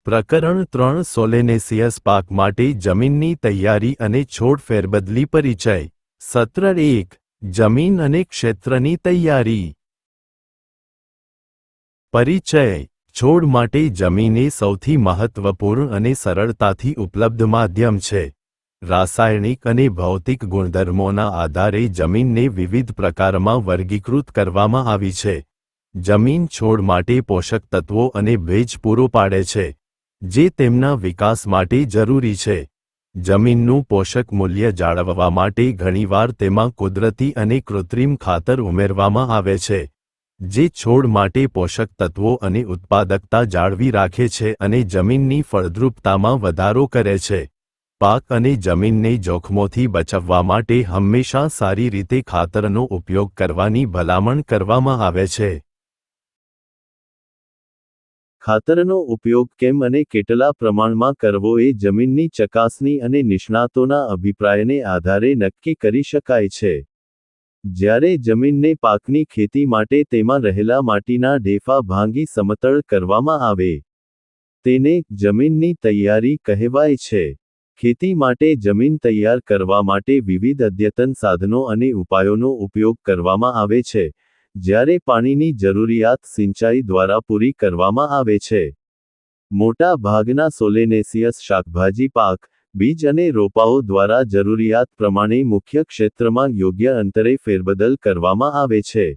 પ્રકરણ 3 સોલેનેસિયસ પાક માટે જમીનની તૈયારી અને છોડ ફેરબદલી પરિચય સત્ર 1 જમીન અને ક્ષેત્રની તૈયારી પરિચય છોડ માટે જમીન એ સૌથી મહત્વપૂર્ણ અને સરળતાથી ઉપલબ્ધ માધ્યમ છે. રાસાયણિક અને ભૌતિક ગુણધર્મોના આધારે જમીનને વિવિધ પ્રકારમાં વર્ગીકૃત કરવામાં આવી છે. જમીન છોડ માટે પોષક તત્વો અને ભેજ પૂરો પાડે છે, જે તેમના વિકાસ માટે જરૂરી છે. જમીનનું પોષક મૂલ્ય જાળવવા માટે ઘણીવાર તેમાં કુદરતી અને કૃત્રિમ ખાતર ઉમેરવામાં આવે છે, જે છોડ માટે પોષક તત્વો અને ઉત્પાદકતા જાળવી રાખે છે અને જમીનની ફળદ્રુપતામાં વધારો કરે છે. પાક અને જમીનને જોખમોથી બચાવવા માટે હંમેશા સારી રીતે ખાતરનો ઉપયોગ કરવાની ભલામણ કરવામાં આવે છે. ખાતરનો ઉપયોગ કેમ અને કેટલા પ્રમાણમાં કરવો એ જમીનની ચકાસણી અને નિષ્ણાતોના અભિપ્રાયને આધારે નક્કી કરી શકાય છે. જ્યારે જમીનને પાકની ખેતી માટે તેમાં રહેલા માટીના ઢેફા ભાંગી સમતળ કરવામાં આવે, તેને જમીનની તૈયારી કહેવાય છે. ખેતી માટે જમીન તૈયાર કરવા માટે વિવિધ અદ્યતન સાધનો અને ઉપાયોનો ઉપયોગ કરવામાં આવે છે, જ્યારે પાણીની જરૂરિયાત સિંચાઈ દ્વારા પૂરી કરવામાં આવે છે. મોટા ભાગના સોલેનેસિયસ શાકભાજી પાક, બીજ અને રોપાઓ દ્વારા જરૂરિયાત પ્રમાણે મુખ્ય ક્ષેત્રમાં યોગ્ય અંતરે ફેરબદલ કરવામાં આવે છે.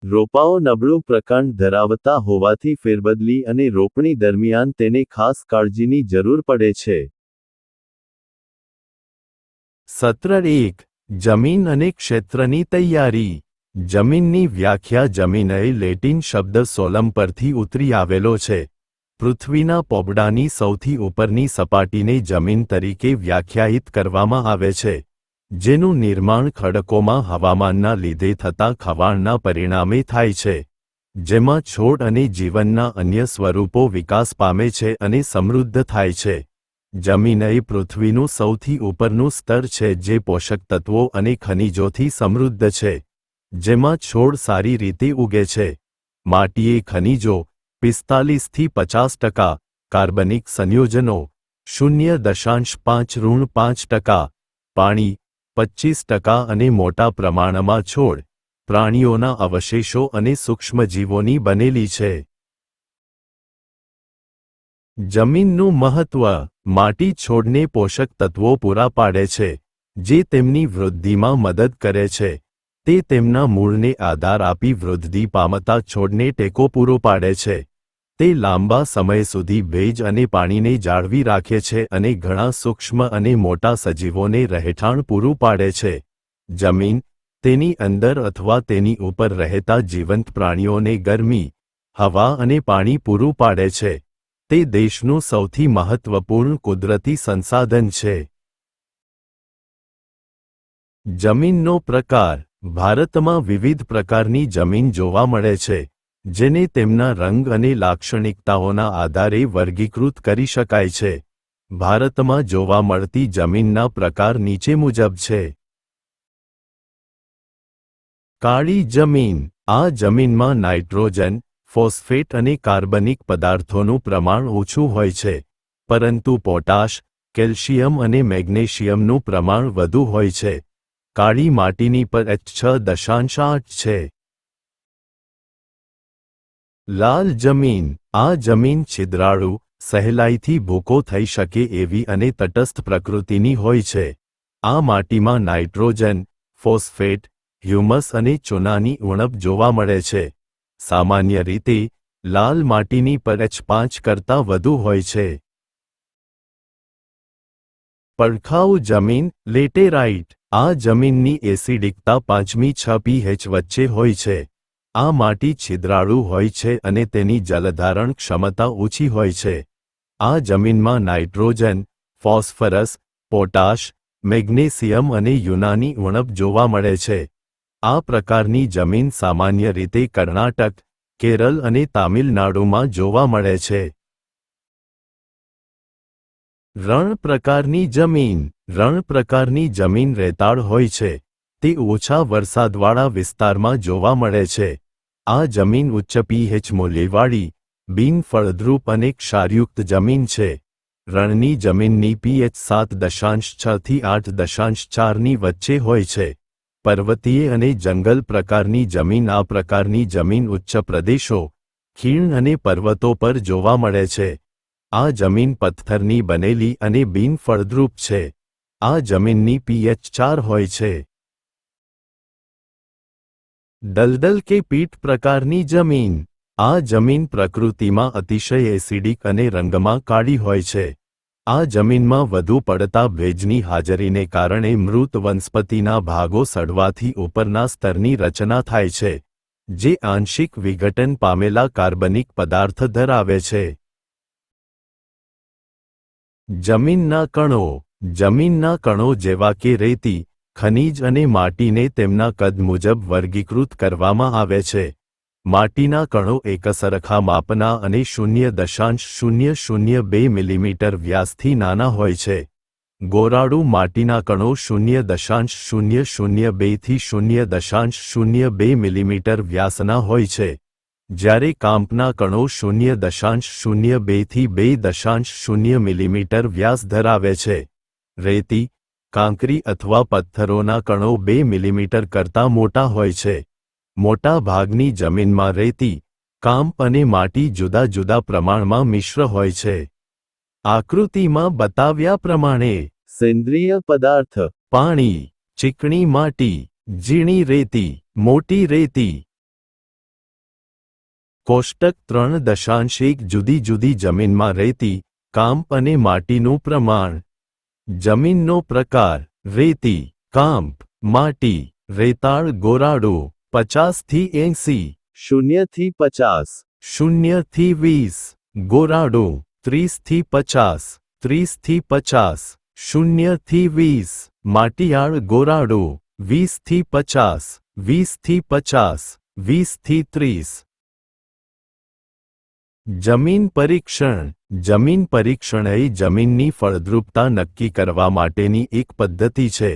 રોપાઓ નબળું પ્રકાંડ ધરાવતા હોવાથી ફેરબદલી અને રોપણી દરમિયાન તેને ખાસ કાળજીની જરૂર પડે છે. સત્ર 1 જમીન અને ક્ષેત્રની તૈયારી જમીનની વ્યાખ્યા જમીન એ લેટિન શબ્દ સોલમ પરથી ઉતરી આવેલો છે. પૃથ્વીના પોપડાની સૌથી ઉપરની સપાટીને જમીન તરીકે વ્યાખ્યાયિત કરવામાં આવે છે, જેનું નિર્માણ ખડકોમાં હવામાનના લીધે થતા ખવાણના પરિણામે થાય છે, જેમાં છોડ અને જીવનના અન્ય સ્વરૂપો વિકાસ પામે છે અને સમૃદ્ધ થાય છે. જમીન એ પૃથ્વીનું સૌથી ઉપરનું સ્તર છે જે પોષક તત્વો અને ખનિજોથી સમૃદ્ધ છે, જેમાં છોડ સારી રીતે ઉગે છે. માટી એ ખનિજો 45થી 50%, કાર્બનિક સંયોજનો 0.5-5%, પાણી 25% અને મોટા પ્રમાણમાં છોડ, પ્રાણીઓના અવશેષો અને સૂક્ષ્મજીવોની બનેલી છે. જમીનનું મહત્વ માટી છોડને પોષક તત્વો પૂરા પાડે છે, જે તેમની વૃદ્ધિમાં મદદ કરે છે. તે તેમના મૂળને આધાર આપી વૃદ્ધિ પામતા છોડને ટેકો પૂરો પાડે છે. તે લાંબા સમય સુધી ભેજ અને પાણીને જાળવી રાખે છે અને ઘણા સૂક્ષ્મ અને મોટા સજીવોને રહેઠાણ પૂરું પાડે છે. જમીન તેની અંદર અથવા તેની ઉપર રહેતા જીવંત પ્રાણીઓને ગરમી, હવા અને પાણી પૂરું પાડે છે. તે દેશનું સૌથી મહત્વપૂર્ણ કુદરતી સંસાધન છે. જમીનનો પ્રકાર ભારતમાં વિવિધ પ્રકારની જમીન જોવા મળે છે, જેને તેમના રંગ અને લાક્ષણિકતાઓના આધારે વર્ગીકૃત કરી શકાય છે. ભારતમાં જોવા મળતી જમીનના પ્રકાર નીચે મુજબ છે. કાળી જમીન આ જમીનમાં નાઇટ્રોજન, ફોસ્ફેટ અને કાર્બનિક પદાર્થોનું પ્રમાણ ઓછું હોય છે, પરંતુ પોટાશ, કેલ્શિયમ અને મેગ્નેશિયમનું પ્રમાણ વધુ હોય છે. કાળી માટીની pH 6.8 છે. લાલ જમીન આ જમીન છિદ્રાળુ, સહેલાઈથી ભૂકો થઈ શકે એવી અને તટસ્થ પ્રકૃતિની હોય છે. આ માટીમાં નાઇટ્રોજન, ફોસ્ફેટ, હ્યુમસ અને ચૂનાની ઉણપ જોવા મળે છે. સામાન્ય રીતે, લાલ માટીની pH 5 કરતાં વધુ હોય છે. પડખાઉ જમીન લેટેરાઇટ આ જમીનની એસિડિકતા 5-6 pH વચ્ચે હોય છે. આ માટી છિદ્રાળુ હોય છે અને તેની જલધારણ ક્ષમતા ઓછી હોય છે. આ જમીનમાં નાઇટ્રોજન, ફોસ્ફરસ, પોટાશ, મેગ્નેશિયમ અને યુનાની ઉણપ જોવા મળે છે. આ પ્રકારની જમીન સામાન્ય રીતે કર્ણાટક, કેરળ અને તામિલનાડુમાં જોવા મળે છે. રણ પ્રકારની જમીન રણ પ્રકારની જમીન રેતાળ હોય છે. તે ઓછા વરસાદવાળા વિસ્તારમાં જોવા મળે છે. આ જમીન ઉચ્ચ pH મૂલ્યવાળી, બિન ફળદ્રુપ અને ક્ષારયુક્ત જમીન છે. રણની જમીનની pH 7.6 થી 8.4 ની વચ્ચે હોય છે. પર્વતીય અને જંગલ પ્રકારની જમીન આ પ્રકારની જમીન ઉચ્ચ પ્રદેશો, ખીણ અને પર્વતો પર જોવા મળે છે. આ જમીન પથ્થરની બનેલી અને બિન ફળદ્રુપ છે. આ જમીનની pH 4 હોય છે. દલદલ કે પીટ પ્રકારની જમીન. આ જમીન પ્રકૃતિમાં અતિશય એસિડિક અને રંગમાં કાળી હોય છે. આ જમીનમાં વધુ પડતા ભેજની હાજરીને કારણે મૃત વનસ્પતિના ભાગો સડવાથી ઉપરના સ્તરની રચના થાય છે, જે આંશિક વિઘટન પામેલા કાર્બનિક પદાર્થ ધરાવે છે. જમીનના કણો. જમીનના કણો જેવા કે રેતી, ખનિજ અને માટીને તેમના કદ મુજબ વર્ગીકૃત કરવામાં આવે છે. માટીના કણો એકસરખા માપના અને 0.002 મિલીમીટર વ્યાસથી નાના હોય છે. ગોરાડુ માટીના કણો 0.002 થી 0.02 મિલીમીટર વ્યાસના હોય છે, જ્યારે કાંપના કણો 0.02 થી 2.0 મિલીમીટર વ્યાસ ધરાવે છે. રેતી, કાંકરી અથવા પથ્થરોના કણો 2 મિલીમીટર કરતાં મોટા હોય છે. મોટા ભાગની જમીનમાં રેતી, કાંપ અને માટી જુદા જુદા પ્રમાણમાં મિશ્ર હોય છે. આકૃતિમાં બતાવ્યા પ્રમાણે સેન્દ્રિય પદાર્થ, પાણી, ચીકણી માટી, ઝીણી રેતી, મોટી રેતી. કોષ્ટક 3.1 જુદી જુદી જમીનમાં રેતી, કાંપ અને માટીનું પ્રમાણ. જમીનનો પ્રકાર: રેતી, કાંપ, માટી, રેતાળ ગોરાડુ 50 થી 80, 0 થી 50, 0 થી 20, ગોરાડુ 30 થી 50, 30 થી 50, 0 થી 20, માટીયાળ ગોરાડુ 20 થી 50, 20 થી 50, 20 થી 30. જમીન પરીક્ષણ. જમીન પરીક્ષણ એ જમીનની ફળદ્રુપતા નક્કી કરવા માટેની એક પદ્ધતિ છે,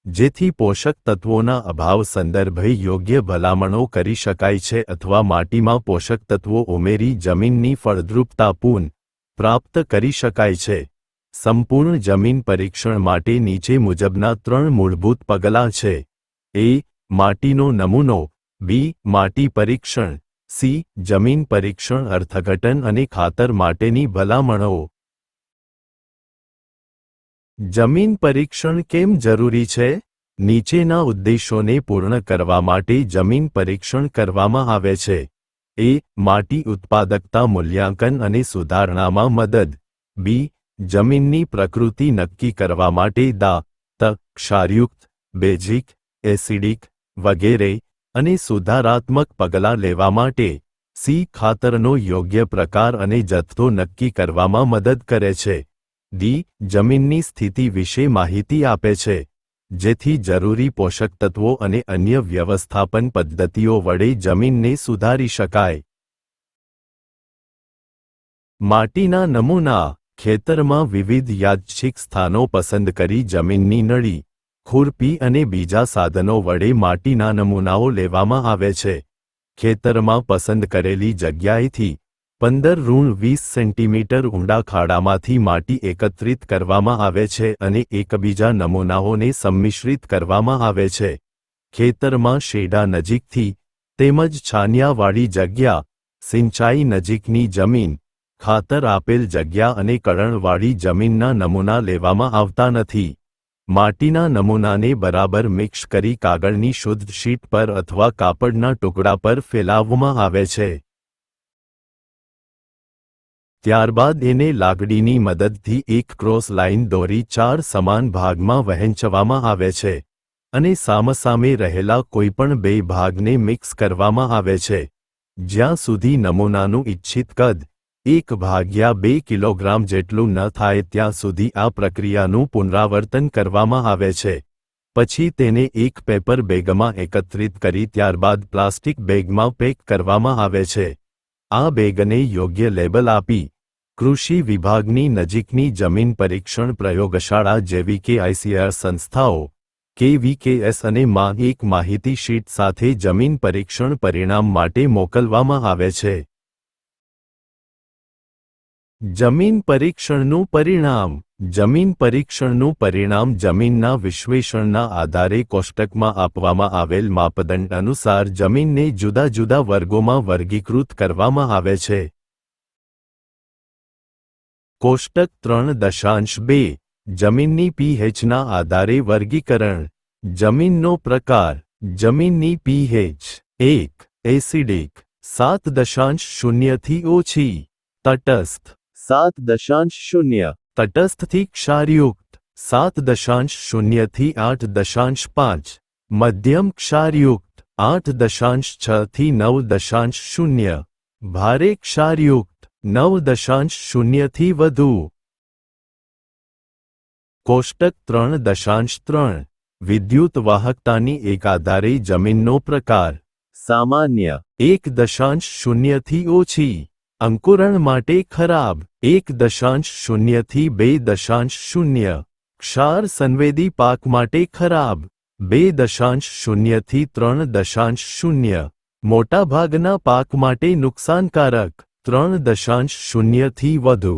જેથી પોષક તત્વોના અભાવ સંદર્ભે યોગ્ય ભલામણો કરી શકાય છે અથવા માટીમાં પોષક તત્વો ઉમેરી જમીનની ફળદ્રુપતા પુન પ્રાપ્ત કરી શકાય છે. સંપૂર્ણ જમીન પરીક્ષણ માટે નીચે મુજબના 3 મૂળભૂત પગલાં છે. a. માટીનો નમૂનો. b. માટી પરીક્ષણ. c. જમીન પરીક્ષણ અર્થઘટન અને ખાતર માટેની ભલામણો. જમીન પરીક્ષણ કેમ જરૂરી છે? નીચેના ઉદ્દેશોને પૂર્ણ કરવા માટે જમીન પરીક્ષણ કરવામાં આવે છે. a. માટી ઉત્પાદકતા મૂલ્યાંકન અને સુધારણામાં મદદ. b. જમીનની પ્રકૃતિ નક્કી કરવા માટે ક્ષારયુક્ત, બેઝિક, એસિડિક વગેરે અને સુધારાત્મક પગલાં લેવા માટે. c. ખાતરનો યોગ્ય પ્રકાર અને જથ્થો નક્કી કરવામાં મદદ કરે છે. d. જમીનની સ્થિતિ વિશે માહિતી આપે છે, જેથી જરૂરી પોષક તત્વો અને અન્ય વ્યવસ્થાપન પદ્ધતિઓ વડે જમીનને સુધારી શકાય. માટીના નમૂના. ખેતરમાં વિવિધ યાદચ્છિક સ્થાનો પસંદ કરી જમીનની નળી, ખુરપી અને બીજા સાધનો વડે માટીના નમૂનાઓ લેવામાં આવે છે. ખેતરમાં પસંદ કરેલી જગ્યાએથી 15-20 સેન્ટીમીટર ઊંડા ખાડામાંથી માટી એકત્રિત કરવામાં આવે છે અને એકબીજા નમૂનાઓને સંમિશ્રિત કરવામાં આવે છે. ખેતરમાં શેઢા નજીકથી, તેમજ છાનિયાવાળી જગ્યા, સિંચાઈ નજીકની જમીન, ખાતર આપેલ જગ્યા અને કળણવાળી જમીનના નમૂના લેવામાં આવતા નથી. માટીના નમૂનાને બરાબર મિક્સ કરી કાગળની શુદ્ધ શીટ પર અથવા કાપડના ટુકડા પર ફેલાવવામાં આવે છે. ત્યારબાદ એને લાકડીની મદદથી એક ક્રોસ લાઇન દોરી 4 સમાન ભાગમાં વહેંચવામાં આવે છે અને સામસામે રહેલા કોઈપણ 2 ભાગને મિક્સ કરવામાં આવે છે, જ્યાં સુધી નમૂનાનું ઇચ્છિત કદ 1/2 કિલોગ્રામ જેટલું ન થાય ત્યાં સુધી આ પ્રક્રિયાનું પુનરાવર્તન કરવામાં આવે છે. પછી તેને એક પેપર બેગમાં એકત્રિત કરી ત્યારબાદ પ્લાસ્ટિક બેગમાં પેક કરવામાં આવે છે. આ બેગને યોગ્ય લેબલ આપી, કૃષિ વિભાગની નજીકની જમીન પરીક્ષણ પ્રયોગશાળા જેવી કે ICAR સંસ્થાઓ, KVKS અને માં એક માહિતી શીટ સાથે જમીન પરીક્ષણ પરિણામ માટે મોકલવામાં આવે છે. જમીન પરીક્ષણનું પરિણામ. જમીન પરીક્ષણનું પરિણામ જમીનના વિશ્લેષણના આધારે કોષ્ટકમાં આપવામાં આવેલ માપદંડ અનુસાર જમીનને જુદા જુદા વર્ગોમાં વર્ગીકૃત કરવામાં આવે છે. કોષ્ટક 3.2 જમીનની pHના આધારે વર્ગીકરણ. જમીનનો પ્રકાર. જમીનની pH 1 એસિડિક 7.0 થી ઓછી. તટસ્થ 7.0 તટસ્થથી ક્ષારયુક્ત 7.0 થી 8.5. મધ્યમ ક્ષારયુક્ત 8.6 થી 9.0. ભારે ક્ષારયુક્ત 9.0 થી વધુ. કોષ્ટક 3.3 વિદ્યુત વાહકતાની એક આધારે જમીનનો પ્રકાર. સામાન્ય 1.0 થી ઓછી. અંકુરણ માટે ખરાબ 1.0 થી 2.0. ક્ષાર સંવેદી પાક માટે ખરાબ 2.0 થી 3.0. મોટાભાગના પાક માટે નુકસાનકારક 3.0 થી વધુ.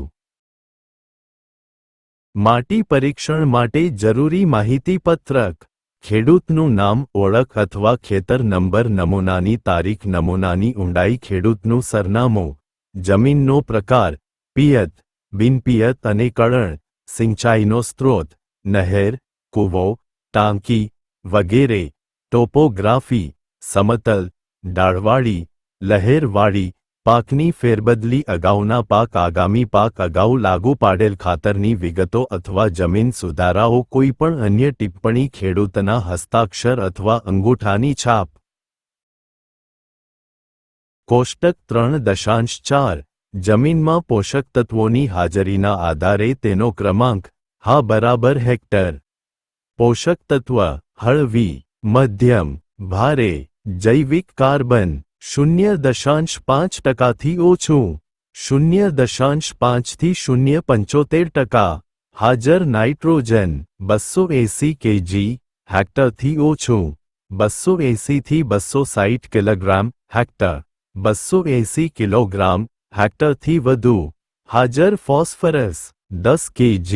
માટી પરીક્ષણ માટે જરૂરી માહિતી પત્રક. ખેડૂતનું નામ, ઓળખ અથવા ખેતર નંબર, નમૂનાની તારીખ, નમૂનાની ઊંડાઈ, ખેડૂતનું સરનામું. જમીનનો પ્રકાર. પિયત, બિનપિયત અને કળણ. સિંચાઈનો સ્ત્રોત. નહેર, કૂવો, ટાંકી વગેરે. ટોપોગ્રાફી. સમતલ, ડાળવાળી, લહેરવાળી. પાકની ફેરબદલી, અગાઉના પાક, આગામી પાક, અગાઉ લાગુ પાડેલ ખાતરની વિગતો અથવા જમીન સુધારાઓ. કોઈપણ અન્ય ટિપ્પણી, ખેડૂતના હસ્તાક્ષર અથવા અંગૂઠાની છાપ. કોષ્ટક 3.4 જમીનમાં પોષક તત્વોની હાજરીના આધારે તેનો ક્રમાંક. હા બરાબર હેક્ટર. પોષક તત્વ. હળવી, મધ્યમ, ભારે. જૈવિક કાર્બન 0.5% થી ઓછું. 0.5 થી 0.75%. હાજર નાઇટ્રોજન 280 kg હેક્ટરથી ઓછું. 280 થી 260 કિલોગ્રામ હેક્ટર. 280 કિલોગ્રામ હેક્ટરથી વધુ. હાજર ફોસ્ફરસ 10 kg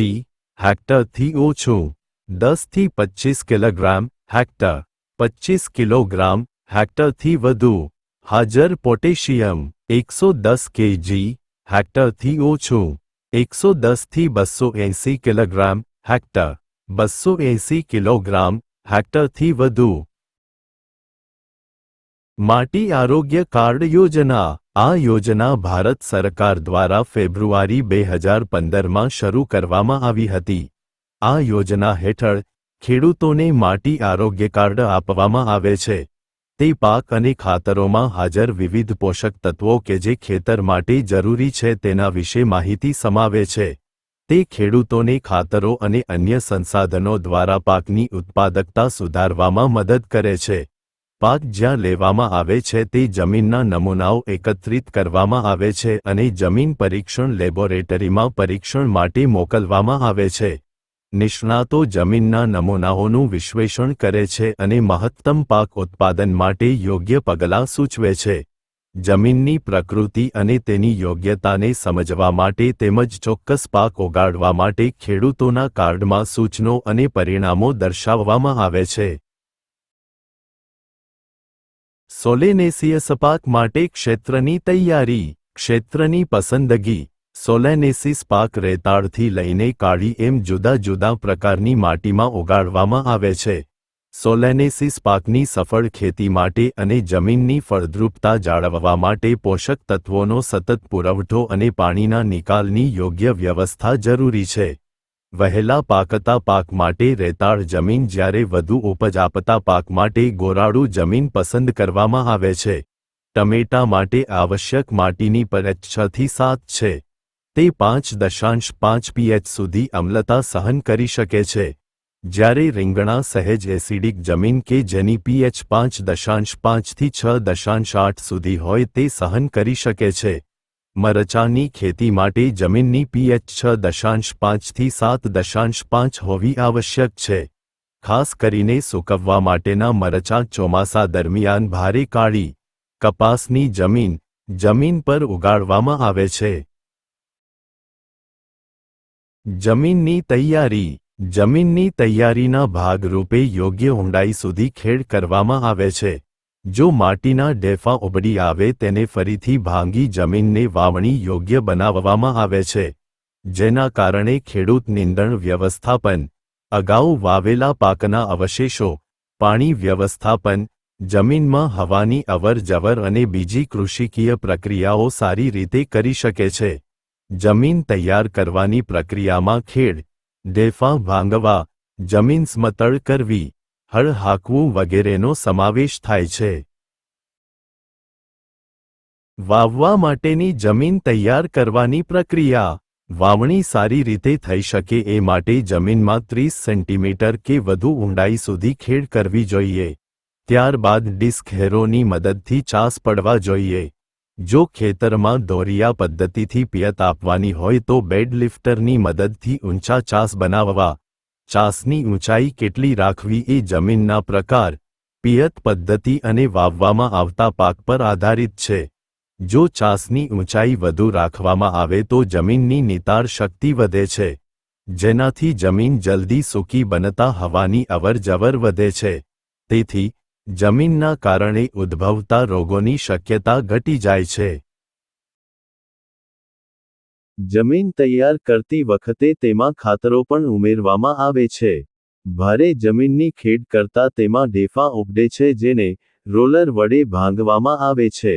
હેક્ટરથી ઓછું. 10 થી 25 કિલોગ્રામ હેક્ટર. 25 કિલોગ્રામ હેક્ટરથી વધુ. હાજર પોટેશિયમ 110 kg હેક્ટરથી ઓછું. 110 થી 280 કિલોગ્રામ હેક્ટર. 280 કિલોગ્રામ હેક્ટરથી વધુ. માટી આરોગ્ય કાર્ડ યોજના. આ યોજના ભારત સરકાર દ્વારા ફેબ્રુઆરી 2015માં શરૂ કરવામાં આવી હતી. આ યોજના હેઠળ ખેડૂતોને માટી આરોગ્ય કાર્ડ આપવામાં આવે છે. તે પાક અને ખાતરોમાં હાજર વિવિધ પોષક તત્વો કે જે ખેતર માટે જરૂરી છે તેના વિશે માહિતી સમાવે છે. તે ખેડૂતોને ખાતરો અને અન્ય સંસાધનો દ્વારા પાકની ઉત્પાદકતા સુધારવામાં મદદ કરે છે. પાક જ્યાં લેવામાં આવે છે તે જમીનના નમૂનાઓ એકત્રિત કરવામાં આવે છે અને જમીન પરીક્ષણ લેબોરેટરીમાં પરીક્ષણ માટે મોકલવામાં આવે છે. નિષ્ણાતો જમીનના નમૂનાઓનું વિશ્લેષણ કરે છે અને મહત્તમ પાક ઉત્પાદન માટે યોગ્ય પગલાં સૂચવે છે. જમીનની પ્રકૃતિ અને તેની યોગ્યતાને સમજવા માટે તેમજ ચોક્કસ પાક ઉગાડવા માટે ખેડૂતોના કાર્ડમાં સૂચનો અને પરિણામો દર્શાવવામાં આવે છે. સોલેનેસિયસ પાક માટે ક્ષેત્રની તૈયારી. ક્ષેત્રની પસંદગી. સોલેનેસિસ પાક રેતાળથી લઈને કાળી એમ જુદા જુદા પ્રકારની માટીમાં ઉગાડવામાં આવે છે. સોલેનેસિસ પાકની સફળ ખેતી માટે અને જમીનની ફળદ્રુપતા જાળવવા માટે પોષક તત્વોનો સતત પુરવઠો અને પાણીના નિકાલની યોગ્ય વ્યવસ્થા જરૂરી છે. વહેલા પાકતા પાક માટે રેતાળ જમીન, જ્યારે વધુ ઉપજ આપતા પાક માટે ગોરાડું જમીન પસંદ કરવામાં આવે છે. ટમેટા માટે આવશ્યક માટીની pH 6 થી 7 છે. તે 5.5 pH સુધી અમ્લતા સહન કરી શકે છે. જ્યારે રીંગણા સહેજ એસિડિક જમીન કે જેની pH 5.5 થી 6.8 સુધી હોય તે સહન કરી શકે છે. મરચાની ખેતી માટે જમીનની pH 6.5 થી 7.5 હોવી આવશ્યક છે. ખાસ કરીને સૂકવવા માટેના મરચાં ચોમાસા દરમિયાન ભારે કાળી, કપાસની જમીન પર ઉગાડવામાં આવે છે. જમીનની તૈયારી. જમીનની તૈયારીના ભાગરૂપે યોગ્ય ઊંડાઈ સુધી ખેડ કરવામાં આવે છે. જો માટીના ડેફા ઉબડી આવે તેને ફરીથી ભાંગી જમીનને વાવણી યોગ્ય બનાવવામાં આવે છે, જેના કારણે ખેડૂત નીંદણ વ્યવસ્થાપન, અગાઉ વાવેલા પાકના અવશેષો, પાણી વ્યવસ્થાપન, જમીનમાં હવાની અવરજવર અને બીજી કૃષિકીય પ્રક્રિયાઓ સારી રીતે કરી શકે છે. જમીન તૈયાર કરવાની પ્રક્રિયામાં ખેડ, ડેફા ભાંગવા, જમીન સમતળ કરવી, હળ હાંકવું વગેરેનો સમાવેશ થાય છે. વાવવા માટેની જમીન તૈયાર કરવાની પ્રક્રિયા. વાવણી સારી રીતે થઈ શકે એ માટે જમીનમાં 30 સેન્ટીમીટર કે વધુ ઊંડાઈ સુધી ખેડ કરવી જોઈએ. ત્યારબાદ ડિસ્ક હેરોની મદદથી ચાસ પડવા જોઈએ. જો ખેતરમાં દોરિયા પદ્ધતિથી પિયત આપવાની હોય તો બેડ લિફ્ટરની મદદથી ઊંચા ચાસ બનાવવા. ચાસની ઊંચાઈ કેટલી રાખવી એ જમીનના પ્રકાર, પિયત પદ્ધતિ અને વાવવામાં આવતા પાક પર આધારિત છે. જો ચાસની ઊંચાઈ વધુ રાખવામાં આવે તો જમીનની નિતાર શક્તિ વધે છે, જેનાથી જમીન જલ્દી સૂકી બનતા હવાની અવરજવર વધે છે. તેથી જમીનના કારણે ઉદ્ભવતા રોગોની શક્યતા ઘટી જાય છે. જમીન તૈયાર કરતી વખતે તેમાં ખાતરો પણ ઉમેરવામાં આવે છે. ભારે જમીનની ખેડ કરતા તેમાં ડેફા ઉબડે છે જેને રોલર વડે ભાંગવામાં આવે છે.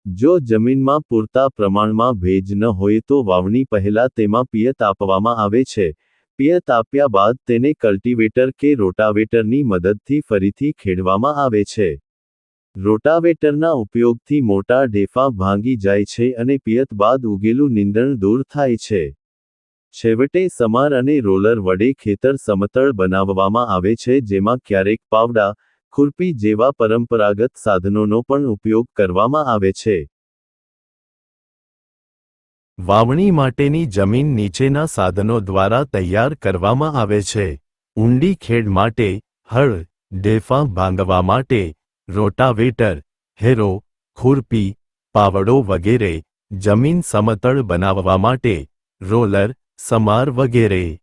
જો જમીનમાં પૂરતા પ્રમાણમાં ભેજ ન હોય તો વાવણી પહેલા તેમાં પિયત આપવામાં આવે છે. પિયત આપ્યા બાદ તેને કલ્ટિવેટર કે રોટાવેટરની મદદથી ફરીથી ખેડવામાં આવે છે. રોટાવેટરના ઉપયોગથી મોટા ડેફા ભાંગી જાય છે અને પિયત બાદ ઉગેલું નીંદણ દૂર થાય છે. છેવટે સમાર અને રોલર વડે ખેતર સમતળ બનાવવામાં આવે છે, જેમાં ક્યારેક પાવડા, ખુરપી જેવા પરંપરાગત સાધનોનો પણ ઉપયોગ કરવામાં આવે છે. વાવણી માટેની જમીન નીચેના સાધનો દ્વારા તૈયાર કરવામાં આવે છે. ઊંડી ખેડ માટે હળ, ડેફા ભાંગવા માટે રોટાવેટર, હેરો, ખુરપી, પાવડો વગેરે, જમીન સમતળ બનાવવા માટે રોલર, સમાર વગેરે.